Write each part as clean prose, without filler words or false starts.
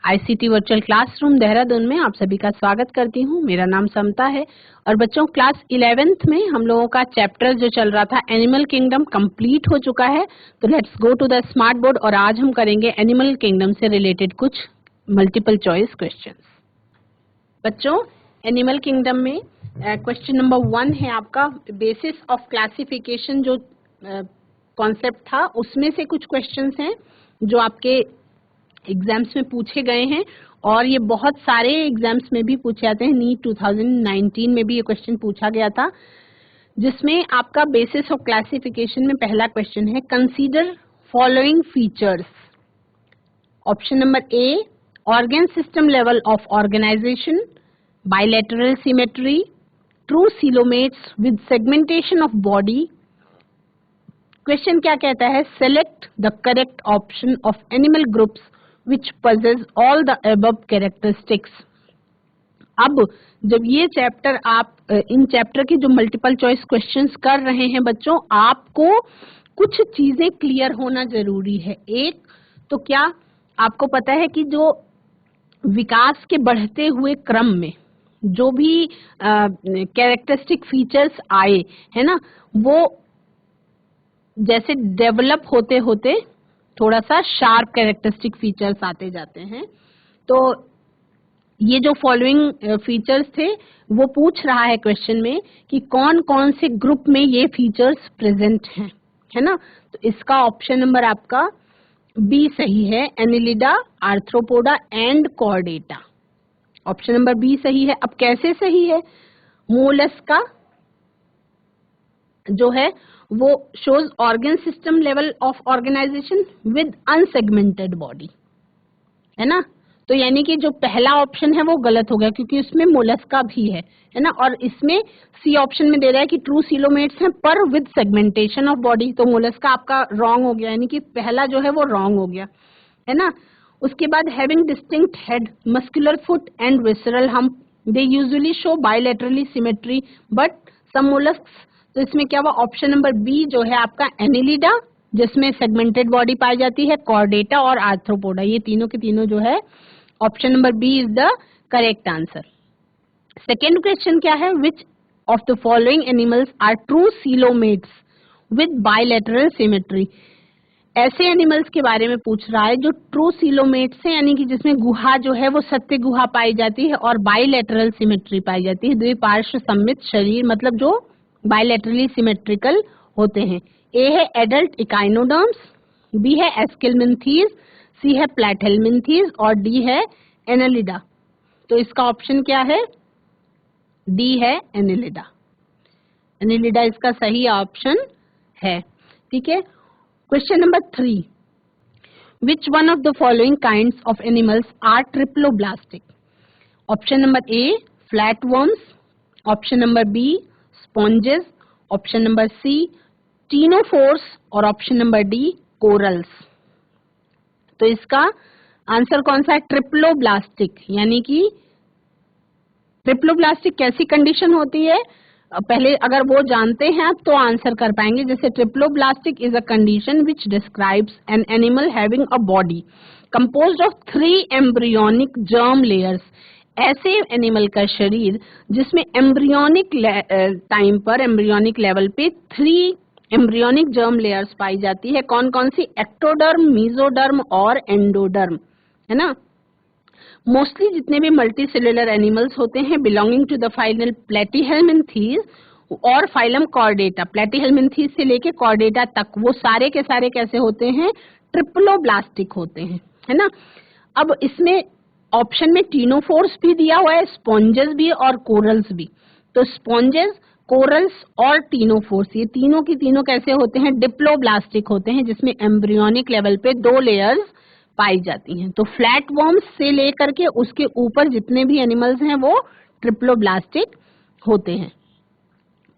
ICT virtual classroom Dehradun में आप सभी का स्वागत करती हूँ। मेरा नाम समता है और बच्चों क्लास 11th में हम लोगों का चैप्टर जो चल रहा था एनिमल किंगडम कंप्लीट हो चुका है। तो let's go to the smart board और आज हम करेंगे एनिमल किंगडम से रिलेटेड कुछ मल्टीपल चॉइस क्वेश्चंस। बच्चों एनिमल किंगडम में क्वेश्चन नंबर 1 है आपका बेसिस ऑफ क्लासिफिकेशन जो कॉन्सेप्ट था उसमें से कुछ क्वेश्चंस हैं जो आपके एग्जाम्स में पूछे गए हैं और ये बहुत सारे एग्जाम्स में भी पूछे जाते हैं। नीट 2019 में भी ये क्वेश्चन पूछा गया था जिसमें आपका बेसिस ऑफ क्लासिफिकेशन में पहला क्वेश्चन है consider following features. Option number A organ system level of organisation, bilateral symmetry, true coelomates with segmentation of body. Question क्या कहता है? Select the correct option of animal groups which possess all the above characteristics। अब जब ये chapter आप in chapter के जो multiple choice questions कर रहे हैं बच्चों, आपको कुछ चीजें क्लियर होना जरूरी है। एक तो क्या आपको पता है कि जो विकास के बढ़ते हुए क्रम में जो भी कैरेक्टरिस्टिक फीचर्स आए है ना, वो जैसे डेवलप होते होते थोड़ा सा शार्प कैरेक्टरिस्टिक फीचर्स आते जाते हैं। तो ये जो फॉलोइंग फीचर्स थे वो पूछ रहा है क्वेश्चन में कि कौन कौन से ग्रुप में ये फीचर्स प्रेजेंट हैं, है ना। तो इसका ऑप्शन नंबर आपका बी सही है, Annelida, Arthropoda and Chordata. Option number B सही है। अब कैसे सही है? मोलस्का जो है वो shows organ system level of organisation with unsegmented body, है ना। तो यानी कि जो पहला ऑप्शन है वो गलत हो गया क्योंकि उसमें मोलस्का भी है ना। और इसमें सी ऑप्शन में दे रहा है कि ट्रू सीलोमेट्स हैं पर विद सेगमेंटेशन ऑफ बॉडी, तो मोलस्का आपका रॉन्ग हो गया, यानी कि पहला जो है वो रॉन्ग हो गया, है ना। उसके बाद having distinct head, muscular foot and visceral hump, they usually show bilaterally symmetry but some molluscs. तो इसमें क्या हुआ? ऑप्शन नंबर बी जो है आपका एनिलिडा जिसमें सेगमेंटेड बॉडी पाई जाती है, कॉर्डेटा और आर्थ्रोपोडा, ये तीनों के तीनों जो है option number B is the correct answer. Second question क्या है? Which of the following animals are true coelomates with bilateral symmetry. ऐसे एनिमल्स के बारे में पूछ रहा है जो ट्रू सीलोमेट्स हैं, यानी कि जिसमें गुहा जो है वो सत्य गुहा पाई जाती है और बाइलेटरल सिमेट्री पाई जाती है, द्विपार्श्व सममित शरीर, मतलब जो बाइलेटरली सिमेट्रिकल होते हैं। ए है एडल्ट इकाइनोडर्म्स, बी है एस्केलमिंथीज, सी है प्लैटिहेल्मिंथीज और डी है एनालिडा। तो इसका ऑप्शन क्या है? डी है एनालिडा। एनालिडा इसका सही ऑप्शन है, ठीक है। Question number 3, which one of the following kinds of animals are triploblastic. Option number A flat worms, option number B sponges, option number C ctenophores और ऑप्शन नंबर डी कोरल्स। तो इसका answer कौन सा है? Triploblastic. यानी कि triploblastic कैसी condition होती है, पहले अगर वो जानते हैं आप तो आंसर कर पाएंगे। जैसे triploblastic is a condition which describes an animal having a body composed of 3 embryonic germ layers. ऐसे एनिमल का शरीर जिसमें एम्ब्रियोनिक टाइम पर, एम्ब्रियोनिक लेवल पे 3 एम्ब्रियोनिक जर्म लेयर्स पाई जाती है। कौन कौन सी? एक्टोडर्म, मीजोडर्म और एंडोडर्म, है ना। मोस्टली जितने भी मल्टीसेलुलर एनिमल्स होते हैं बिलोंगिंग टू द फाइलम प्लैटिहेल्मिंथीज और फाइलम कॉर्डेटा, प्लैटिहेल्मिंथीज से लेके कॉर्डेटा तक वो सारे के सारे कैसे होते हैं? ट्रिप्लोब्लास्टिक होते हैं, है ना। अब इसमें ऑप्शन में टीनोफोर्स भी दिया हुआ है, स्पॉन्जेस भी और कोरल्स भी। तो स्पॉन्जेस, कोरल्स और टीनोफोर्स ये तीनों की तीनों कैसे होते हैं? डिप्लोब्लास्टिक होते हैं, जिसमें एम्ब्रियोनिक लेवल पे 2 लेयर्स पाई जाती हैं। तो फ्लैट वर्म्स से लेकर के उसके ऊपर जितने भी एनिमल्स हैं वो ट्रिप्लोब्लास्टिक होते हैं।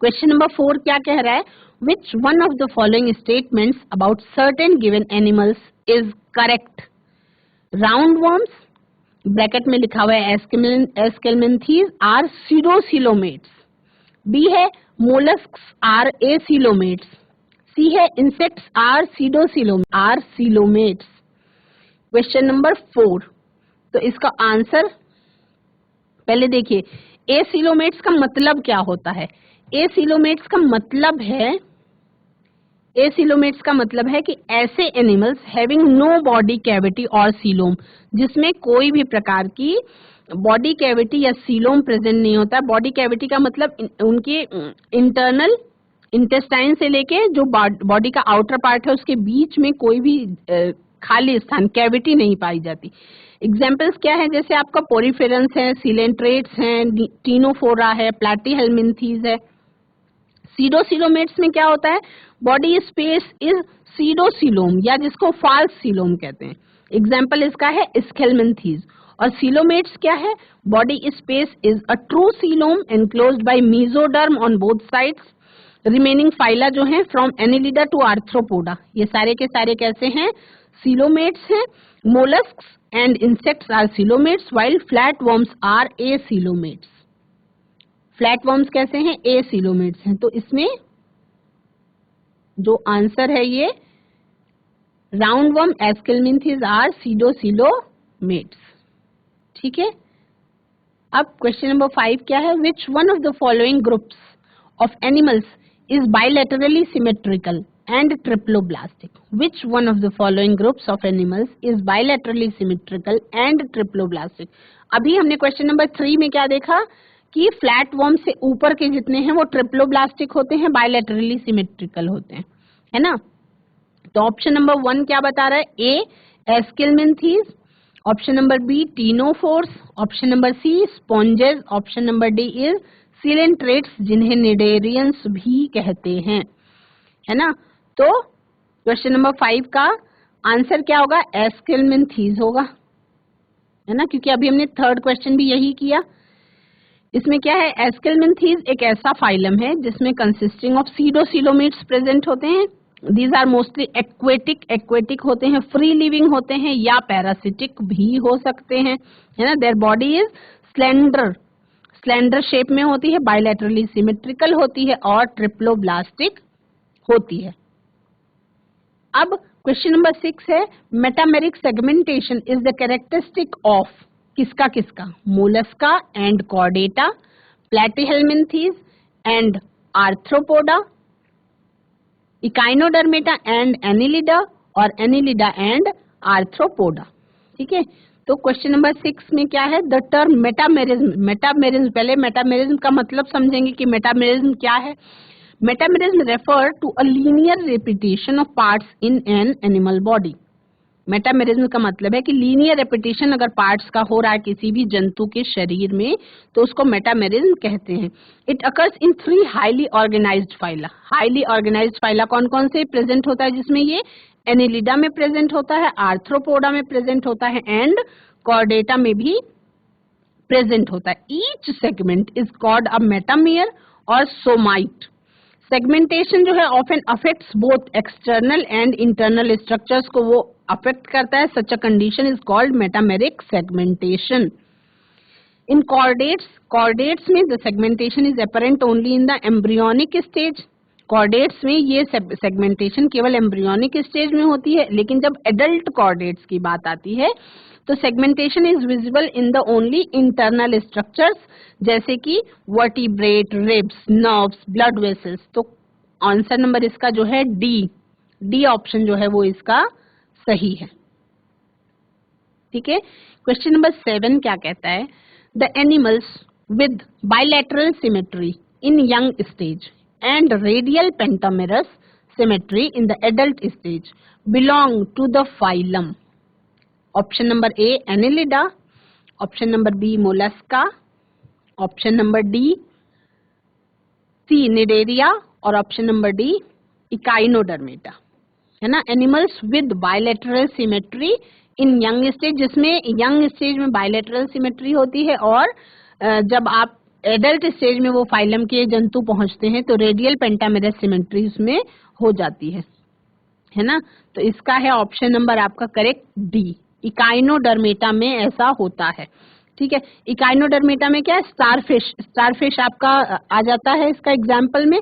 क्वेश्चन नंबर 4 क्या कह रहा है? Which one of the following statements about certain given animals is correct. Round worms, bracket में लिखा हुआ है एस्केलमिंथीज आर सीडोसिलोमेट्स, बी है मोलस्क्स आर एसिलोमेट्स, सी है insects are coelomates. Question number 4, तो इसका आंसर पहले देखिए, एसिलोमेट्स का मतलब क्या होता है? एसिलोमेट्स का मतलब है कि ऐसे animals having no body cavity और सीलोम, जिसमें कोई भी प्रकार की बॉडी कैविटी या सीलोम प्रेजेंट नहीं होता। बॉडी कैविटी का मतलब उनके इंटरनल इंटेस्टाइन से लेके जो बॉडी का आउटर पार्ट है उसके बीच में कोई भी खाली स्थान, कैविटी नहीं पाई जाती। एग्जाम्पल्स क्या है? जैसे आपका पोरिफेरंस है, सिलेंट्रेट्स हैं, टीनोफोरा है, प्लैटीहेलमिन्थीज है। सीडोसिलोमेट्स में क्या होता है? बॉडी स्पेस इज सीडोसिलोम या जिसको फाल्स सीलोम कहते हैं। एग्जाम्पल इसका है स्केलमिन्थीज। और सीलोमेट्स क्या है? Body space is a true coelom enclosed bye mesoderm on both sides. Remaining phyla जो है फ्रॉम एनिलिडा टू आर्थ्रोपोडा, ये सारे के सारे कैसे हैं? सीलोमेट्स हैं। Molluscs and insects are coelomates while flatworms are acoelomates. Flatworms कैसे हैं? एसिलोमेट्स हैं। तो इसमें जो आंसर है ये राउंडवर्म, एस्केलमिन्थीज आर सीडोसिलोमेट्स। ठीक है। अब क्वेश्चन नंबर 5 क्या है? Which one of the following groups of animals is bilaterally symmetrical and triploblastic? Which one of the following groups of animals is bilaterally symmetrical and triploblastic? अभी हमने question number 3 में क्या देखा कि फ्लैट वर्म से ऊपर के जितने हैं वो ट्रिप्लोब्लास्टिक होते हैं, बायलैटरली सिमेट्रिकल होते हैं, है ना? तो ऑप्शन नंबर 1 क्या बता रहा है? A Aschelminthes, option number B ctenophores, option number C sponges, option number D is coelenterates जिन्हें निडेरियंस भी कहते हैं, है ना? तो क्वेश्चन नंबर 5 का आंसर क्या होगा? एस्केलमिन्थीज होगा, है ना? क्योंकि अभी हमने थर्ड क्वेश्चन भी यही किया। इसमें क्या है? एस्केलमिन्थीज एक ऐसा फाइलम है जिसमें कंसिस्टिंग ऑफ सीडोसिलोमेट्स प्रेजेंट होते हैं। दीज आर मोस्टली एक्वेटिक होते हैं, फ्री लिविंग होते हैं या पैरासिटिक भी हो सकते हैं, है ना? Their body is slender shape में होती है, बायलैटरली सिमेट्रिकल होती है और ट्रिप्लोब्लास्टिक होती है। अब क्वेश्चन नंबर 6 है, metameric segmentation is the characteristic of किसका? Mollusca and Chordata, Platyhelminthes and Arthropoda, Echinodermata and Annelida और एनिलिडा एंड आर्थ्रोपोडा। ठीक है। तो क्वेश्चन नंबर 6 में क्या है? द टर्म मेटामेरिज्म, पहले मेटामेरिज्म का मतलब समझेंगे कि मेटामेरिज्म क्या है। Metamerism refer to a linear repetition of parts in an animal body. Metamerism का मतलब है कि लीनियर रेपिटेशन अगर पार्ट्स का हो रहा है किसी भी जंतु के शरीर में तो उसको मेटामेरिज्म कहते हैं। It occurs in 3 highly organised phyla. Highly organised phyla कौन कौन से प्रेजेंट होता है? जिसमें ये एनिलिडा में प्रेजेंट होता है, आर्थ्रोपोडा में प्रेजेंट होता है एंड कॉर्डेटा में भी प्रेजेंट होता है। Each segment is called a metamere और सोमाइट। सेगमेंटेशन जो है often affects both external and internal structures को वो अफेक्ट करता है। Such a condition is called metameric segmentation. In chordates में the segmentation is apparent only in the embryonic stage. Chordates में ये सेगमेंटेशन केवल एम्ब्रियोनिक स्टेज में होती है, लेकिन जब एडल्ट कॉर्डेट्स की बात आती है तो segmentation is visible in the only internal structures जैसे कि vertebrate, ribs, nerves, blood vessels. तो आंसर नंबर इसका जो है डी ऑप्शन जो है वो इसका सही है। ठीक है। क्वेश्चन नंबर 7 क्या कहता है? The animals with bilateral symmetry in young stage and radial pentamerous symmetry in the adult stage belong to the phylum. Option number A Annelida, option number B Mollusca, option number D C Cnidaria और option number D Echinodermata, है ना? Animals with bilateral symmetry in young stage, जिसमें young stage में bilateral symmetry होती है और जब आप एडल्ट स्टेज में वो फाइलम के जंतु पहुंचते हैं तो रेडियल पेंटामेरस सिमेट्री उसमें हो जाती है ना? तो इसका है ऑप्शन नंबर आपका करेक्ट डी। इकाइनोडर्मेटा में ऐसा होता है। ठीक है। इकाइनोडर्मेटा में क्या है? स्टारफिश आपका आ जाता है इसका एग्जाम्पल में।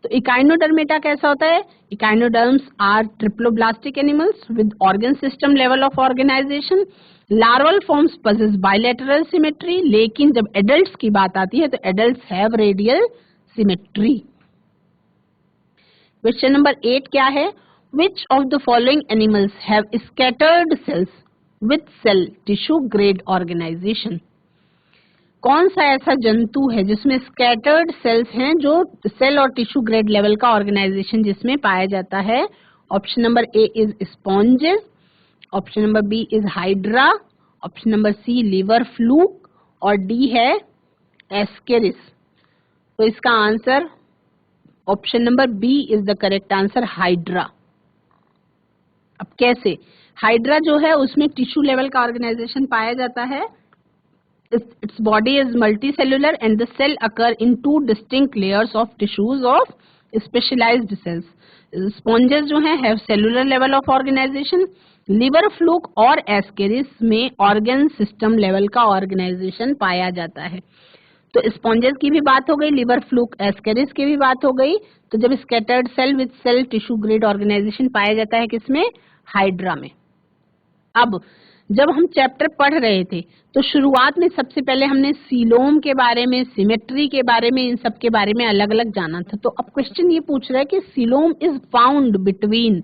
तो इकाइनोडर्मेटा कैसा होता है? Echinoderms are triploblastic animals with organ system level of organisation. Larval forms possess bilateral symmetry, लेकिन जब एडल्ट्स की बात आती है तो adults have radial symmetry. Question number 8 क्या है? Which of the following animals have scattered cells with cell tissue grade organization? कौन सा ऐसा जंतु है जिसमें स्कैटर्ड सेल्स हैं, जो सेल और टिश्यू ग्रेड लेवल का ऑर्गेनाइजेशन जिसमें पाया जाता है? Option number A is sponges, option number B is hydra, option number C liver fluke और डी है एस्केरिस. तो इसका answer option number B is the correct answer, hydra. अब कैसे? हाइड्रा जो है उसमें टिश्यू लेवल का ऑर्गेनाइजेशन पाया जाता है. Its body is multicellular and the cell occur in two distinct layers of tissues of specialized cells. Sponges जो हैं have cellular level of organization. Liver fluke और ascaris में organ system level का organization पाया जाता है. तो स्पॉन्जेस की भी बात हो गई, लिवर फ्लूक एस्केरिस की भी बात हो गई. तो जब scattered cell with cell tissue grade organisation पाया जाता है किसमें? हाइड्रा में. अब जब हम चैप्टर पढ़ रहे थे तो शुरुआत में सबसे पहले हमने सीलोम के बारे में, सिमेट्री के बारे में, इन सब के बारे में अलग अलग जाना था. तो अब क्वेश्चन ये पूछ रहा है कि सीलोम इज फाउंड बिटवीन,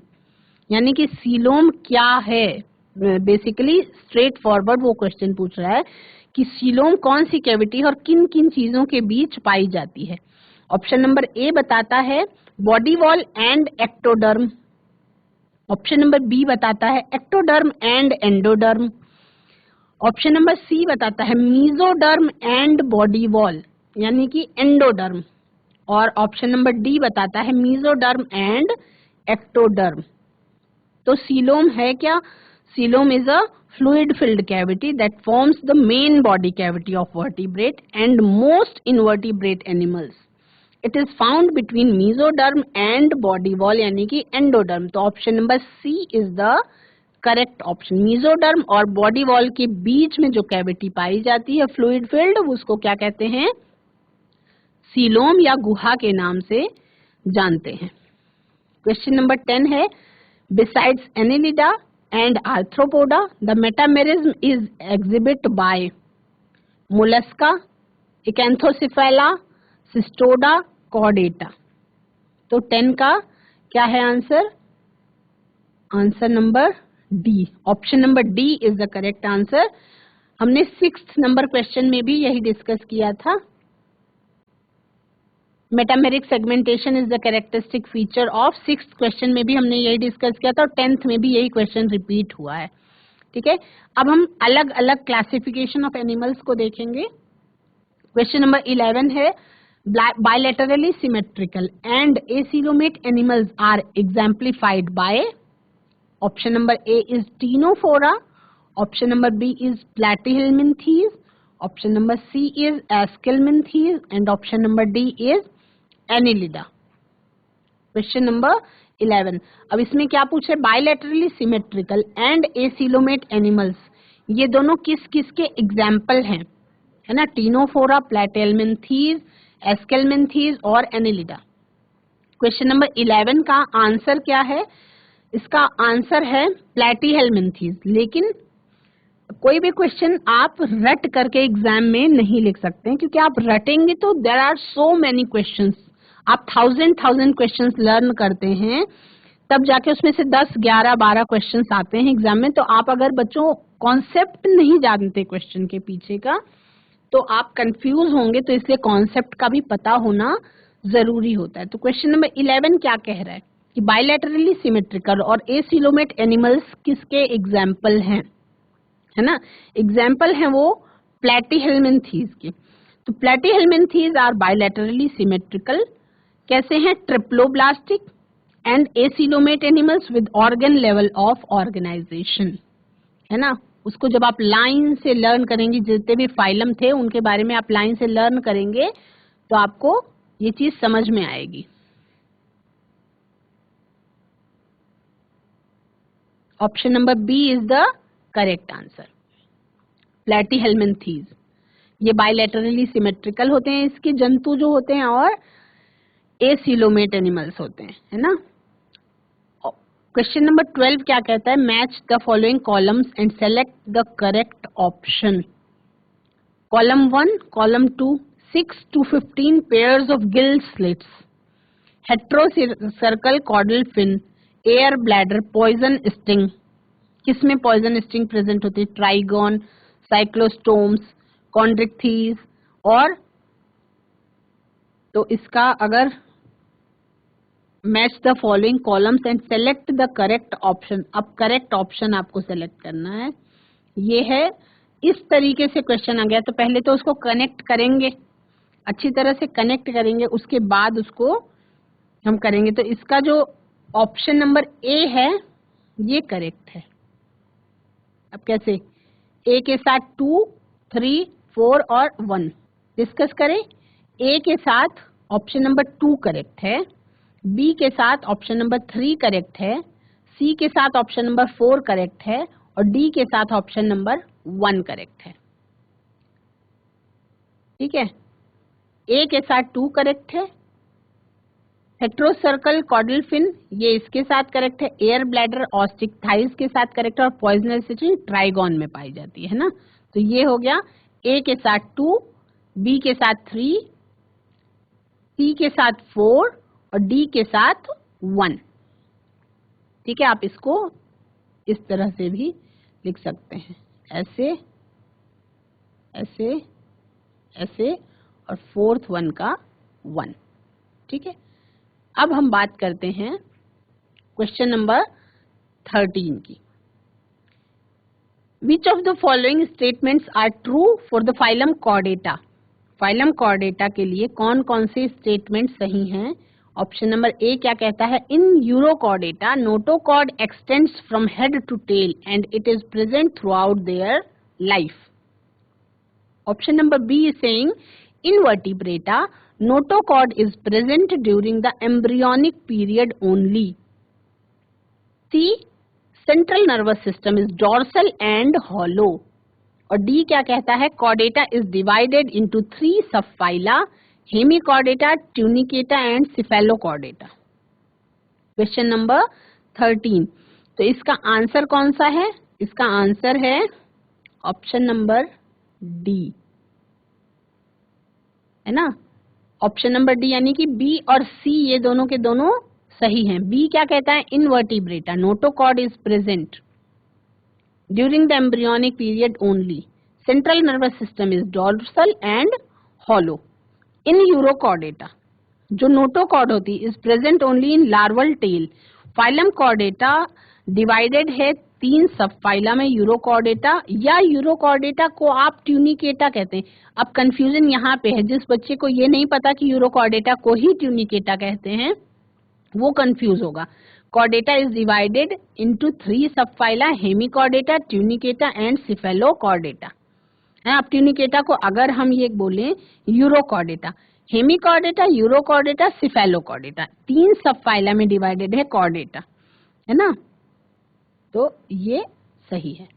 यानी कि सीलोम क्या है. बेसिकली स्ट्रेट फॉरवर्ड वो क्वेश्चन पूछ रहा है कि सीलोम कौन सी कैविटी और किन किन चीजों के बीच पाई जाती है. ऑप्शन नंबर ए बताता है body wall and ectoderm, option number B बताता है ectoderm and endoderm, option number C बताता है मीजोडर्म एंड बॉडी वॉल यानी कि एंडोडर्म, और ऑप्शन नंबर डी बताता है मीजोडर्म एंड एक्टोडर्म. तो सीलोम है क्या? Coelom is a fluid filled cavity that forms the main body cavity of vertebrate and most invertebrate animals. It is found between mesoderm and body wall यानी कि endoderm. तो option number C is the correct option. mesoderm और body wall के बीच में जो cavity पाई जाती है fluid filled, उसको क्या कहते हैं? सीलोम या गुहा के नाम से जानते हैं. क्वेश्चन नंबर 10 है besides Annelida and Arthropoda, the metamerism is exhibited by mollusca, Acanthocephali, Cystoda, Chordata. तो 10 का क्या है answer? Answer number D, option number D is the correct answer. हमने 6th नंबर क्वेश्चन में भी यही डिस्कस किया था. Metameric segmentation is the characteristic feature of. 6th question में भी हमने यही डिस्कस किया था और 10th में भी यही क्वेश्चन रिपीट हुआ है. ठीक है, अब हम अलग अलग क्लासिफिकेशन ऑफ एनिमल्स को देखेंगे. क्वेश्चन नंबर 11 है bilaterally symmetrical and acoelomate animals are exemplified by. Option number A is Ctenophora, option number B is Platyhelminthes, option number C is Aschelminthes and option number D is Annelida. Question number 11. अब इसमें क्या पूछे? Bilaterally symmetrical and acoelomate animals, ये दोनों किस किस के example हैं, है ना? टीनोफोरा, प्लेटेलमिंथीज, एस्केलमिंथीज और एनिलिडा. क्वेश्चन नंबर 11 का आंसर क्या है? इसका आंसर है प्लेटीहेलमिंथीज. लेकिन कोई भी क्वेश्चन आप रट करके एग्जाम में नहीं लिख सकते हैं, क्योंकि आप रटेंगे तो there are so many questions. आप थाउजेंड क्वेश्चंस लर्न करते हैं, तब जाके उसमें से 10, 11, 12 क्वेश्चंस आते हैं एग्जाम में. तो आप अगर बच्चों कॉन्सेप्ट नहीं जानते क्वेश्चन के पीछे का, तो आप कंफ्यूज होंगे. तो इसलिए कॉन्सेप्ट का भी पता होना जरूरी होता है. तो क्वेश्चन नंबर 11 क्या कह रहा है कि बायलैटरली सिमेट्रिकल और एसिलोमेट एनिमल्स किसके एग्जाम्पल हैं, है ना? एग्जाम्पल है वो प्लेटीहेलमिंथीज के. तो प्लेटीहेलमिंथीज आर बायलैटरली सिमेट्रिकल. कैसे हैं? Triploblastic and acoelomate animals with organ level of organisation, है ना? उसको जब आप लाइन से लर्न करेंगे, जितने भी फाइलम थे उनके बारे में आप लाइन से लर्न करेंगे तो आपको ये चीज समझ में आएगी. Option number B is the correct answer, Platyhelminthes. ये बायलैटरली सिमेट्रिकल होते हैं इसके जंतु जो होते हैं, और एसिलोमेट एनिमल्स होते हैं, है ना। क्वेश्चन नंबर 12 क्या कहता है, match the following columns and select the correct option. Column 1, column 2, 6 to 15 pairs of gill slits, heterocercal caudal fin, air bladder, poison sting. किसमें पॉइजन स्टिंग प्रेजेंट होती है, ट्राइगोन, साइक्लोस्टोम्स, कॉन्ड्रिक्थीज और, तो इसका अगर match the following columns and select the correct option, अब correct option आपको select करना है। ये है, इस तरीके से क्वेश्चन आ गया तो पहले तो उसको कनेक्ट करेंगे, अच्छी तरह से कनेक्ट करेंगे, उसके बाद उसको हम करेंगे। तो इसका जो ऑप्शन नंबर ए है ये करेक्ट है। अब कैसे, ए के साथ 2, 3, 4 और 1 डिस्कस करें। ए के साथ ऑप्शन नंबर 2 करेक्ट है, बी के साथ ऑप्शन नंबर 3 करेक्ट है, सी के साथ ऑप्शन नंबर 4 करेक्ट है और डी के साथ ऑप्शन नंबर 1 करेक्ट है। ठीक है, ए के साथ 2 करेक्ट है, हेट्रोसर्कल कॉर्डल फिन ये इसके साथ करेक्ट है, एयर ब्लैडर ऑस्टिक थाइस के साथ करेक्ट है और पॉइजनस स्टिंग ट्राइगोन में पाई जाती है ना। तो ये हो गया ए के साथ 2, बी के साथ 3, सी के साथ 4 और डी के साथ 1। ठीक है, आप इसको इस तरह से भी लिख सकते हैं, ऐसे ऐसे ऐसे और फोर्थ 1 का 1। ठीक है, अब हम बात करते हैं क्वेश्चन नंबर 13 की। Which of the following statements are true for the phylum Chordata? Phylum Chordata के लिए कौन कौन से स्टेटमेंट सही हैं? ऑप्शन नंबर ए क्या कहता है, in Urochordata notochord extends from head to tail and it is present throughout their life. Option number B is saying in Vertebrata notochord is present during the embryonic period only. C, central nervous system is dorsal and hollow. और D क्या कहता है, chordata is divided into 3 subphyla, hemichordata, tunicata and cephalochordata. Question number 13, तो इसका answer कौन सा है? इसका आंसर है ऑप्शन नंबर डी, है ना। ऑप्शन नंबर डी यानी कि बी और सी ये दोनों के दोनों सही हैं। बी क्या कहता है, in Vertebrata notochord is present during the embryonic period only, central nervous system is dorsal and hollow. In Urochordata जो नोटोकॉर्ड होती is present only in larval tail. Phylum Chordata divided है 3 सब फाइला में, urochordata या urochordata को आप Tunicata कहते हैं। अब कंफ्यूजन यहाँ पे है, जिस बच्चे को ये नहीं पता कि यूरोकॉर्डेटा को ही ट्यूनिकेटा कहते हैं वो कंफ्यूज होगा। कॉर्डेटा इज डिवाइडेड इनटू 3 सब phyla, Hemichordata, Tunicata and cephalochordata. अब ट्यूनिकेटा को अगर हम ये बोलें यूरोकॉर्डेटा, हेमिकॉर्डेटा, यूरोकॉर्डेटा, सिफेलोकॉर्डेटा, 3 सब फाइला में डिवाइडेड है कॉर्डेटा, है ना। तो ये सही है।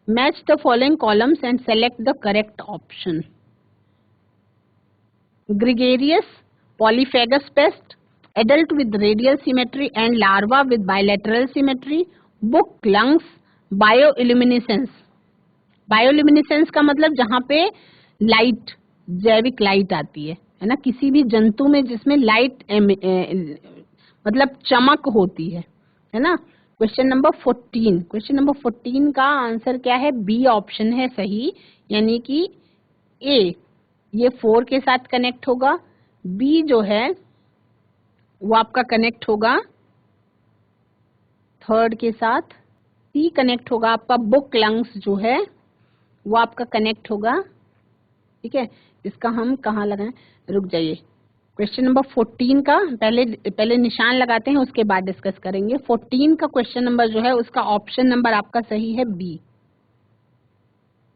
Match the following columns and select the correct option. Gregarious, polyphagous pest, adult with radial symmetry and larva with bilateral symmetry, book lungs, bioluminescence. Bioluminescence का मतलब जहां पे लाइट, जैविक लाइट आती है ना, किसी भी जंतु में जिसमें लाइट मतलब चमक होती है ना। क्वेश्चन नंबर 14, क्वेश्चन नंबर 14 का आंसर क्या है, बी ऑप्शन है सही, यानी कि ए ये 4 के साथ कनेक्ट होगा, बी जो है वो आपका कनेक्ट होगा 3rd के साथ, सी कनेक्ट होगा आपका बुक लंग्स जो है वो आपका कनेक्ट होगा। ठीक है, इसका हम कहाँ लगाएं, रुक जाइए। क्वेश्चन नंबर 14 का पहले निशान लगाते हैं, उसके बाद डिस्कस करेंगे। 14 का क्वेश्चन नंबर जो है उसका ऑप्शन नंबर आपका सही है बी,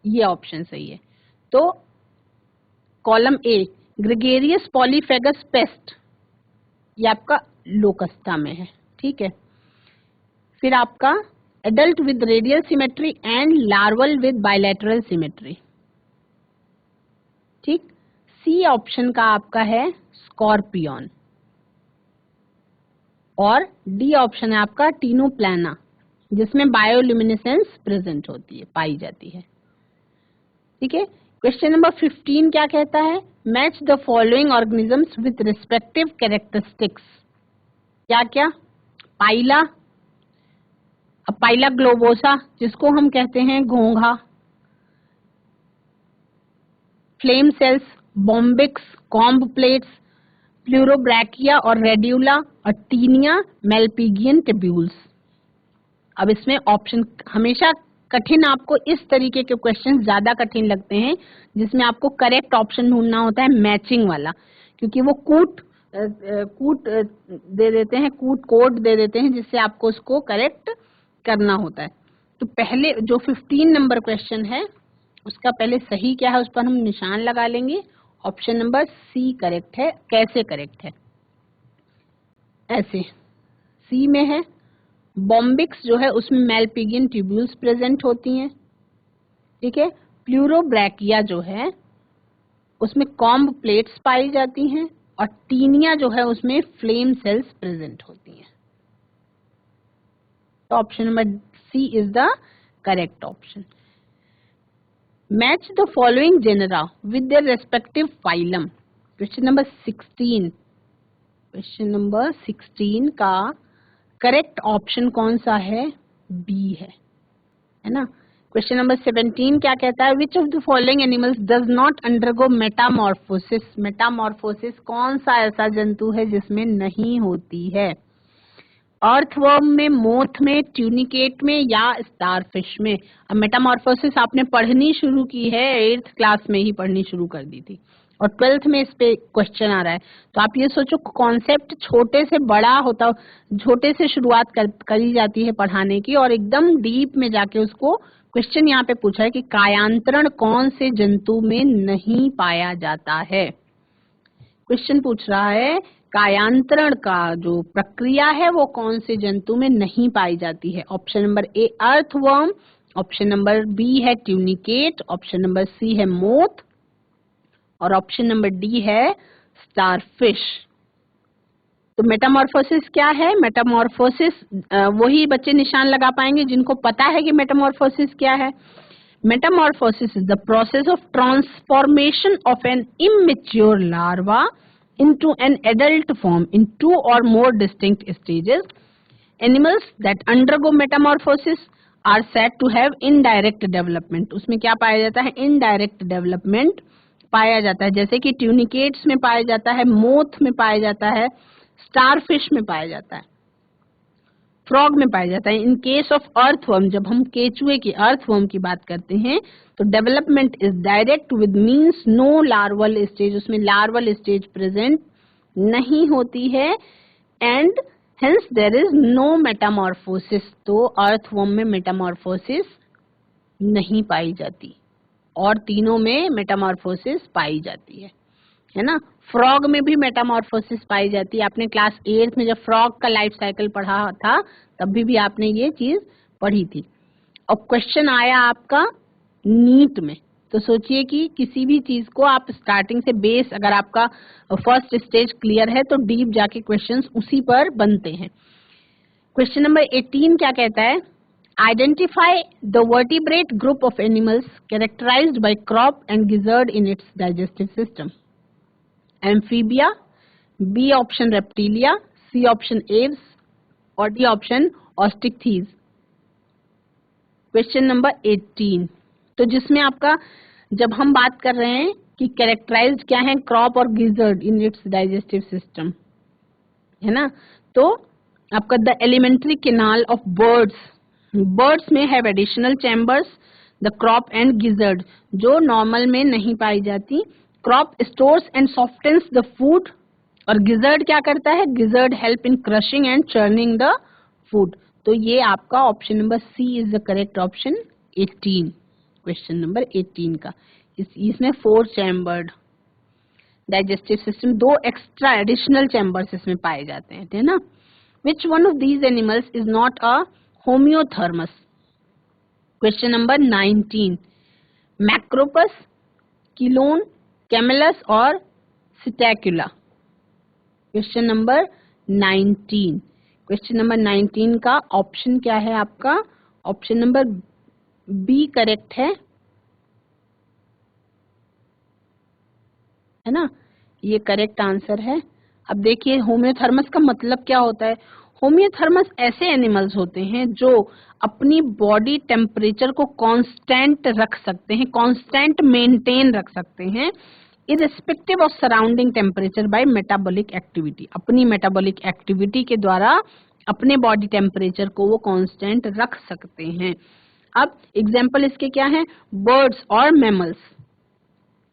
ये ऑप्शन सही है। तो column A gregarious polyphagous paste ये आपका लोकस्टा में है। ठीक है, फिर आपका adult with radial symmetry and larval with bilateral symmetry. ठीक, सी ऑप्शन का आपका है स्कॉर्पियन। और डी ऑप्शन है आपका टीनोप्लाना, जिसमें बायोल्यूमिनेसेंस प्रेजेंट होती है, पाई जाती है। ठीक है, क्वेश्चन नंबर 15 क्या कहता है? Match the following organisms with respective characteristics. क्या क्या? पाइला, पाइला ग्लोबोसा जिसको हम कहते हैं घोंघा, flame cells, Bombyx, comb plates, Pleurobrachia और रेड्यूला, और टीनिया मेलपिगियन टिब्यूल्स। अब इसमें ऑप्शन हमेशा कठिन, आपको इस तरीके के क्वेश्चन ज्यादा कठिन लगते हैं जिसमें आपको करेक्ट ऑप्शन ढूंढना होता है, मैचिंग वाला, क्योंकि वो कूट दे देते हैं, कूट कोड दे देते हैं जिससे आपको उसको करेक्ट करना होता है। तो पहले जो 15 नंबर क्वेश्चन है उसका पहले सही क्या है उस पर हम निशान लगा लेंगे। ऑप्शन नंबर सी करेक्ट है। कैसे करेक्ट है? ऐसे, सी में है बॉम्बिक्स जो है उसमें मेलपिगियन ट्यूब्यूल्स प्रेजेंट होती हैं। ठीक है, प्लूरोब्रैकिया जो है उसमें कॉम्ब प्लेट्स पाई जाती हैं, और टीनिया जो है उसमें फ्लेम सेल्स प्रेजेंट होती हैं। तो option number C is the correct option. Match the following genera with their respective phylum. Question number 16, question number 16 का करेक्ट ऑप्शन कौन सा है? बी है ना। क्वेश्चन नंबर 17 क्या कहता है? Which of the following animals does not undergo Metamorphosis. Metamorphosis कौन सा ऐसा जंतु है जिसमें नहीं होती है? अर्थवर्म में, मोथ में, ट्यूनिकेट में, या स्टारफिश में? अब मेटामॉर्फोसिस आपने पढ़नी शुरू की है, 8th क्लास में ही पढ़नी शुरू कर दी थी और 12th में इस पे क्वेश्चन आ रहा है। तो आप ये सोचो कॉन्सेप्ट छोटे से बड़ा होता, छोटे से शुरुआत करी जाती है पढ़ाने की और एकदम डीप में जाके उसको क्वेश्चन यहाँ पे पूछा है कि कायांतरण कौन से जंतु में नहीं पाया जाता है। क्वेश्चन पूछ रहा है कायांतरण का जो प्रक्रिया है वो कौन से जंतु में नहीं पाई जाती है। Option number A earthworm, option number B है ट्यूनिकेट, ऑप्शन नंबर सी है मोथ, और ऑप्शन नंबर डी है स्टारफिश। तो मेटामॉर्फोसिस क्या है? मेटामॉर्फोसिस वही बच्चे निशान लगा पाएंगे जिनको पता है कि मेटामॉर्फोसिस क्या है। Metamorphosis is the process of transformation of an immature larva into an adult form in 2 or more distinct stages. Animals that undergo metamorphosis are said to have indirect development. उसमें क्या पाया जाता है? indirect development पाया जाता है, जैसे कि ट्यूनिकेट्स में पाया जाता है, मोथ में पाया जाता है, स्टारफिश में पाया जाता है, फ्रॉग में पाया जाता है। इन केस ऑफ अर्थवर्म, जब हम केचुए की अर्थवर्म की बात करते हैं तो development is direct with means no larval stage, उसमें लार्वल स्टेज प्रेजेंट नहीं होती है, and hence there is no metamorphosis. तो अर्थवर्म में मेटामॉर्फोसिस नहीं पाई जाती और तीनों में मेटामॉर्फोसिस पाई जाती है ना। फ्रॉग में भी मेटामॉर्फोसिस पाई जाती है। आपने क्लास 8th में जब फ्रॉग का लाइफ साइकिल पढ़ा था तब भी आपने ये चीज पढ़ी थी। और क्वेश्चन आया आपका नीट में, तो सोचिए कि किसी भी चीज को आप स्टार्टिंग से बेस, अगर आपका फर्स्ट स्टेज क्लियर है तो डीप जाके क्वेश्चंस उसी पर बनते हैं। क्वेश्चन नंबर 18 क्या कहता है? Identify the vertebrate group of animals characterised by crop and gizzard in its digestive system. Amphibia, B option Reptilia, C option Aves, और D option Osteichthyes. Question number 18, तो जिसमें आपका जब हम बात कर रहे हैं कि कैरेक्टराइज्ड क्या है, क्रॉप और gizzard in its digestive system, है ना। तो आपका the alimentary canal of birds, birds में have additional chambers, the crop and gizzard जो नॉर्मल में नहीं पाई जाती। Crop stores and softens the food, और गिजर्ड क्या करता है? Gizzard help in crushing and churning the food. तो ये आपका option number C is the correct option 18, question number 18 का। इसमें 4 chambered digestive system, 2 extra additional chambers इसमें पाए जाते हैं, है ना। Which one of these animals is not a homeothermous? Question number 19, Macropus, Chelone, Camelus और Psittacula. Question number 19, question number 19 का ऑप्शन क्या है आपका? ऑप्शन नंबर बी करेक्ट है ना? ये करेक्ट आंसर है। अब देखिए होम्योथर्मस का मतलब क्या होता है? होम्योथर्मस ऐसे एनिमल्स होते हैं जो अपनी बॉडी टेम्परेचर को कांस्टेंट रख सकते हैं, कांस्टेंट मेंटेन रख सकते हैं irrespective of surrounding temperature by metabolic activity. अपनी मेटाबॉलिक एक्टिविटी के द्वारा अपने बॉडी टेम्परेचर को वो कांस्टेंट रख सकते हैं। अब एग्जाम्पल इसके क्या है? बर्ड्स और मैमल्स,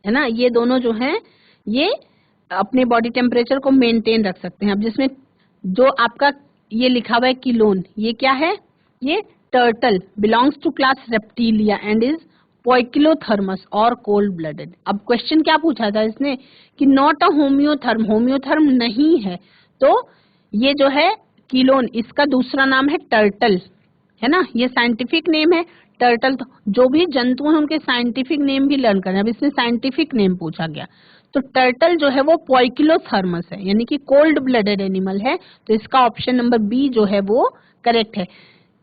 है ना, ये दोनों जो हैं ये अपने बॉडी टेम्परेचर को मेंटेन रख सकते हैं। अब जिसमें जो आपका ये लिखा हुआ है किलोन, ये क्या है? ये turtle belongs to class Reptilia and is poikilothermous और कोल्ड ब्लडेड। अब क्वेश्चन क्या पूछा था इसने कि नॉट अ होम्योथर्म, होम्योथर्म नहीं है, तो ये जो है किलोन, इसका दूसरा नाम है टर्टल, है ना, ये साइंटिफिक नेम है टर्टल। तो जो भी जंतु हैं उनके साइंटिफिक नेम भी लर्न करना है। अब इसमें साइंटिफिक नेम पूछा गया, तो टर्टल जो है वो पोइकिलोथर्मस है, यानी कि कोल्ड ब्लडेड एनिमल है। तो इसका ऑप्शन नंबर बी जो है वो करेक्ट है।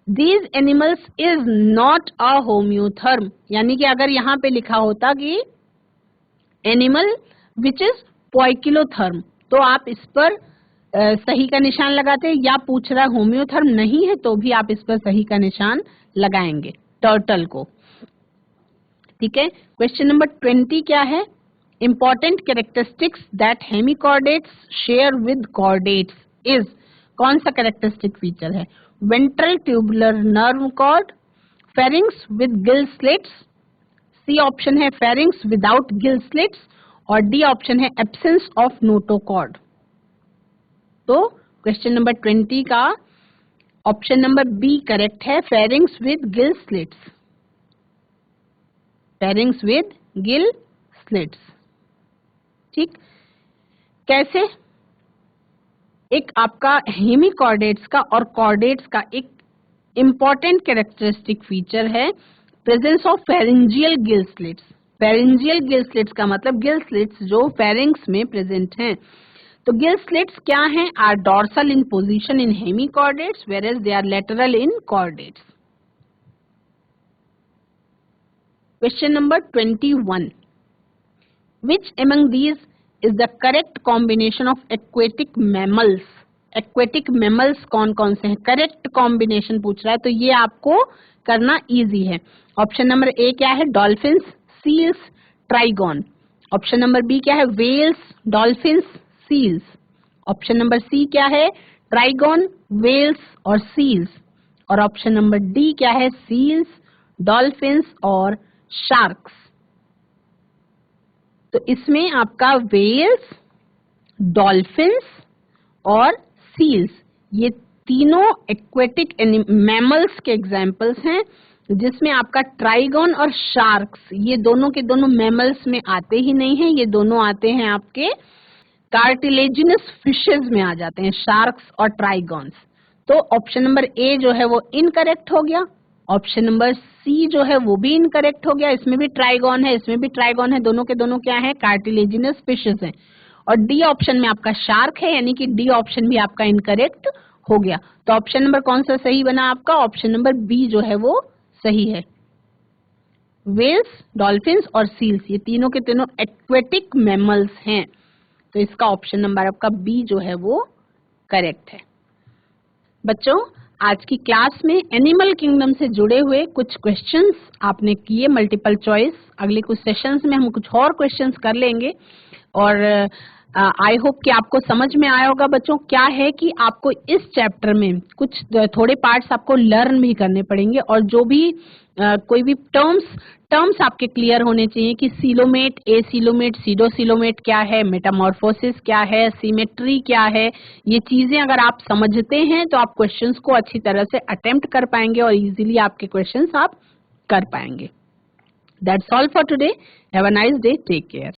These animals is not a homeotherm, यानी कि अगर यहाँ पे लिखा होता कि एनिमल विच इज पोइकिलोथर्म तो आप इस पर सही का निशान लगाते, या पूछ रहा होम्योथर्म नहीं है तो भी आप इस पर सही का निशान लगाएंगे टर्टल को। ठीक है, क्वेश्चन नंबर 20 क्या है? Important characteristics that hemichordates share with chordates is, कौन सा कैरेक्टरिस्टिक फीचर है? Ventral tubular nerve cord, pharynx with gill slits, C option है फेरिंग्स विदाउट गिल स्लिट्स, और डी ऑप्शन है एब्सेंस ऑफ नोटोकॉर्ड। तो question number 20 का option number B correct है, pharynx with gill slits, pharynx with gill slits. ठीक, कैसे? एक आपका हेमिकॉर्डेट्स का और कॉर्डेट्स का एक इंपॉर्टेंट कैरेक्टरिस्टिक फीचर है presence of pharyngeal gill slits. Pharyngeal gill slits का मतलब गिल स्लिट्स जो फेरिंग्स में प्रेजेंट हैं। तो गिल स्लिट्स क्या हैं? Are dorsal in position in hemichordates whereas they are lateral in chordates. Question number 21, which among these is the correct combination of aquatic mammals? aquatic mammals कौन कौन से हैं? Correct combination पूछ रहा है, तो ये आपको करना इजी है। ऑप्शन नंबर ए क्या है? Dolphins, seals, trygon. Option number B क्या है? Whales, dolphins, seals. Option number C क्या है? ट्राइगॉन, वेल्स और सील्स। और ऑप्शन नंबर डी क्या है? सील्स, डॉल्फिन्स और शार्क्स। तो इसमें आपका वेल्स, डॉल्फिन्स और सील्स, ये तीनों एक्वेटिक मैमल्स के एग्जाम्पल्स हैं, जिसमें आपका ट्राइगॉन और शार्क्स ये दोनों के दोनों मैमल्स में आते ही नहीं हैं, ये दोनों आते हैं आपके कार्टिलेजिनस फिशेज में आ जाते हैं, शार्क्स और ट्राइगॉन्स। तो ऑप्शन नंबर ए जो है वो इनकरेक्ट हो गया, ऑप्शन नंबर सी जो है वो भी इनकरेक्ट हो गया, इसमें भी ट्राइगॉन है, इसमें भी ट्राइगॉन है, दोनों के दोनों क्या है? कार्टिलेजिनस फिशेज हैं। और डी ऑप्शन में आपका शार्क है, यानी कि डी ऑप्शन भी आपका इनकरेक्ट हो गया। तो ऑप्शन नंबर कौन सा सही बना आपका? ऑप्शन नंबर बी जो है वो सही है। वेल्स, डॉल्फिन्स और सील्स ये तीनों के तीनों एक्वेटिक मैमल्स हैं, तो इसका ऑप्शन नंबर आपका बी जो है वो करेक्ट है। बच्चों, आज की क्लास में एनिमल किंगडम से जुड़े हुए कुछ क्वेश्चंस आपने किए मल्टीपल चॉइस। अगले कुछ सेशंस में हम कुछ और क्वेश्चंस कर लेंगे, और आई होप कि आपको समझ में आया होगा। बच्चों, क्या है कि आपको इस चैप्टर में कुछ थोड़े पार्ट्स आपको लर्न भी करने पड़ेंगे, और जो भी कोई भी टर्म्स आपके क्लियर होने चाहिए कि सीलोमेट, एसीलोमेट, सीडोसीलोमेट क्या है, मेटामॉर्फोसिस क्या है, सिमेट्री क्या है। ये चीजें अगर आप समझते हैं तो आप क्वेश्चंस को अच्छी तरह से अटेम्प्ट कर पाएंगे और इजीली आपके क्वेश्चंस आप कर पाएंगे। That's all for today. Have a nice day, take care.